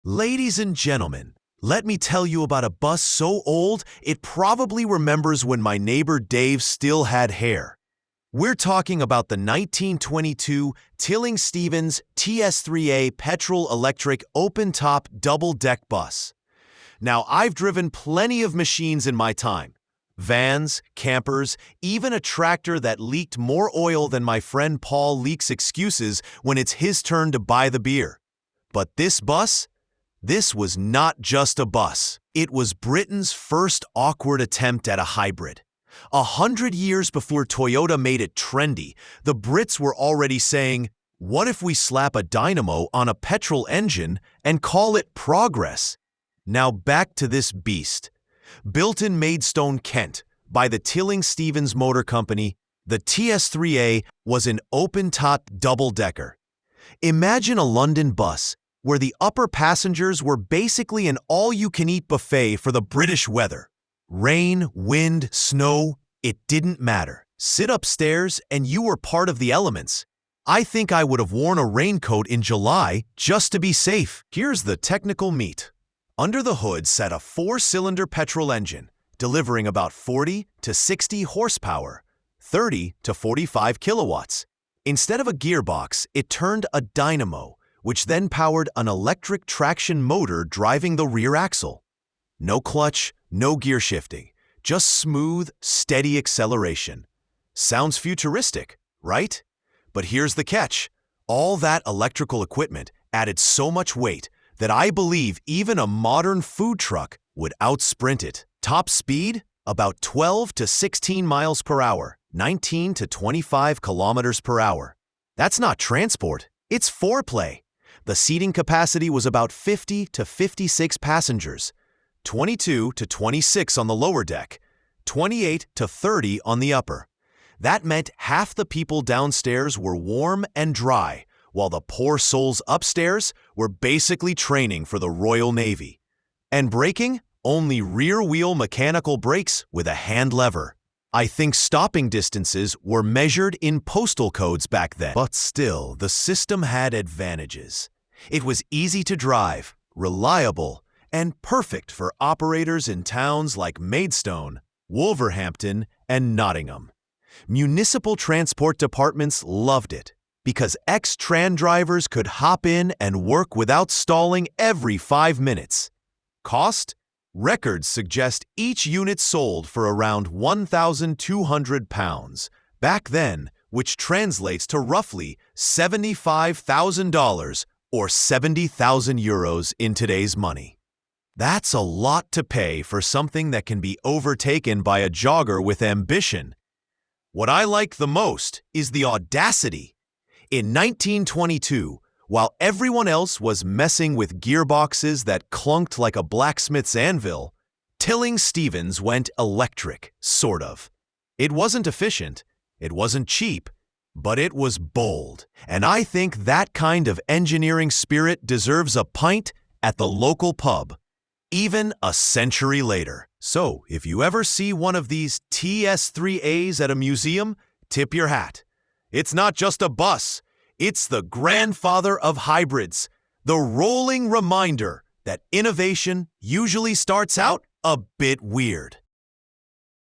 Ladies and gentlemen, let me tell you about a bus so old it probably remembers when my neighbor Dave still had hair. We're talking about the 1922 Tilling-Stevens TS3A petrol-electric open-top double-deck bus. Now, I've driven plenty of machines in my time. Vans, campers, even a tractor that leaked more oil than my friend Paul leaks excuses when it's his turn to buy the beer. But this bus? This was not just a bus. It was Britain's first awkward attempt at a hybrid. 100 years before Toyota made it trendy, the Brits were already saying, what if we slap a dynamo on a petrol engine and call it progress? Now back to this beast. Built in Maidstone, Kent, by the Tilling-Stevens Motor Company, the TS3A was an open-top double-decker. Imagine a London bus where the upper passengers were basically an all-you-can-eat buffet for the British weather. Rain, wind, snow, it didn't matter. Sit upstairs and you were part of the elements. I think I would have worn a raincoat in July just to be safe. Here's the technical meat. Under the hood sat a 4-cylinder petrol engine, delivering about 40 to 60 horsepower, 30 to 45 kilowatts. Instead of a gearbox, it turned a dynamo, which then powered an electric traction motor driving the rear axle. No clutch, no gear shifting, just smooth, steady acceleration. Sounds futuristic, right? But here's the catch. All that electrical equipment added so much weight that I believe even a modern food truck would outsprint it. Top speed? About 12 to 16 miles per hour, 19 to 25 kilometers per hour. That's not transport, it's foreplay. The seating capacity was about 50 to 56 passengers, 22 to 26 on the lower deck, 28 to 30 on the upper. That meant half the people downstairs were warm and dry, while the poor souls upstairs were basically training for the Royal Navy. And braking? Only rear-wheel mechanical brakes with a hand lever. I think stopping distances were measured in postal codes back then. But still, the system had advantages. It was easy to drive, reliable, and perfect for operators in towns like Maidstone, Wolverhampton, and Nottingham. Municipal transport departments loved it because ex-tran drivers could hop in and work without stalling every 5 minutes. Cost? Records suggest each unit sold for around £1,200 back then, which translates to roughly $75,000 or 70,000 euros in today's money. That's a lot to pay for something that can be overtaken by a jogger with ambition. What I like the most is the audacity. In 1922, while everyone else was messing with gearboxes that clunked like a blacksmith's anvil, Tilling-Stevens went electric, sort of. It wasn't efficient, it wasn't cheap, but it was bold, and I think that kind of engineering spirit deserves a pint at the local pub, even a century later. So, if you ever see one of these TS3As at a museum, tip your hat. It's not just a bus, it's the grandfather of hybrids, the rolling reminder that innovation usually starts out a bit weird.